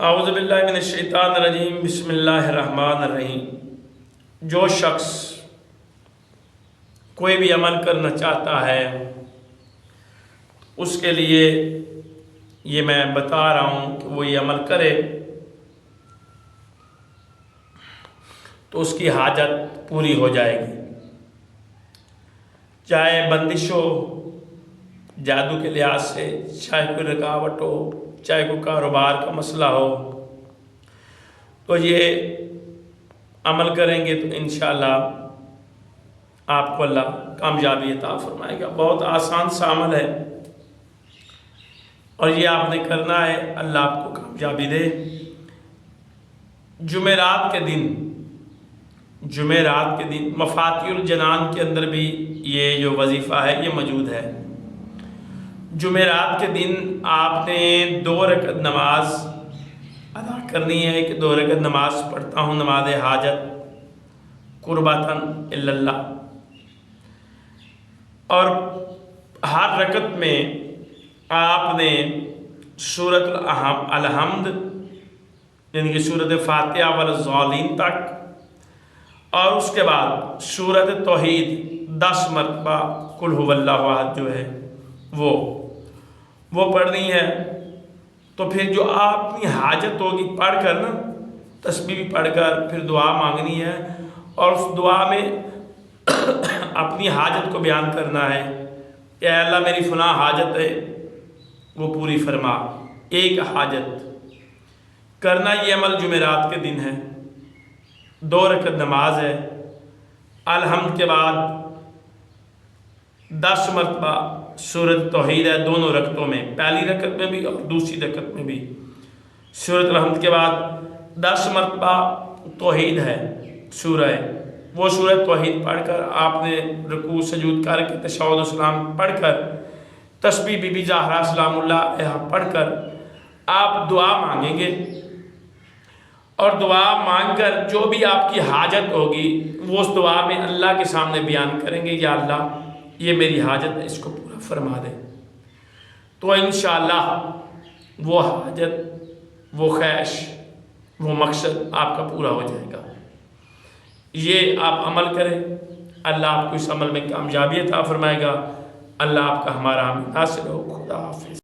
اعوذ باللہ من الشیطان الرجیم، بسم اللہ الرحمن الرحیم۔ جو شخص کوئی بھی عمل کرنا چاہتا ہے اس کے لیے یہ میں بتا رہا ہوں کہ وہ یہ عمل کرے تو اس کی حاجت پوری ہو جائے گی، چاہے بندش ہو جادو کے لحاظ سے، چاہے کوئی رکاوٹ ہو، چاہے کوئی کاروبار کا مسئلہ ہو، تو یہ عمل کریں گے تو انشاءاللہ آپ کو اللہ کامیابی عطا فرمائے گا۔ بہت آسان سا عمل ہے اور یہ آپ نے کرنا ہے، اللہ آپ کو کامیابی دے۔ جمعرات کے دن مفاتیح الجنان کے اندر بھی یہ جو وظیفہ ہے یہ موجود ہے۔ جمعرات کے دن آپ نے 2 رکعت نماز ادا کرنی ہے کہ 2 رکعت نماز پڑھتا ہوں نماز حاجت قربتاً اللہ، اور ہر رکعت میں آپ نے سورۃ الحمد یعنی کہ سورۃ فاتحہ والضالین تک، اور اس کے بعد سورۃ توحید 10 مرتبہ قل هو اللہ احد جو ہے وہ پڑھنی ہے۔ تو پھر جو آپ اپنی حاجت ہوگی پڑھ کر نا، تسبیح بھی پڑھ کر پھر دعا مانگنی ہے، اور اس دعا میں اپنی حاجت کو بیان کرنا ہے کہ اے اللہ میری فلاں حاجت ہے وہ پوری فرما۔ ایک حاجت کرنا، یہ عمل جمعرات کے دن ہے۔ 2 رکعت نماز ہے، الحمد کے بعد 10 مرتبہ سورۃ توحید ہے دونوں رکعتوں میں، پہلی رکعت میں بھی اور دوسری رکعت میں بھی۔ سورۃ الحمد کے بعد 10 مرتبہ توحید ہے سورہ، وہ سورۃ توحید پڑھ کر آپ نے رکوع سجود کر کے تشہد و سلام پڑھ کر تسبیح بی بی زہرا سلام اللہ علیہا پڑھ کر آپ دعا مانگیں گے، اور دعا مانگ کر جو بھی آپ کی حاجت ہوگی وہ اس دعا میں اللہ کے سامنے بیان کریں گے، یا اللہ یہ میری حاجت ہے اس کو پورا فرما دے۔ تو انشاءاللہ وہ حاجت، وہ خواہش، وہ مقصد آپ کا پورا ہو جائے گا۔ یہ آپ عمل کریں، اللہ آپ کو اس عمل میں کامیابی عطا فرمائے گا۔ اللہ آپ کا ہمارا حاصل ہو۔ خدا حافظ۔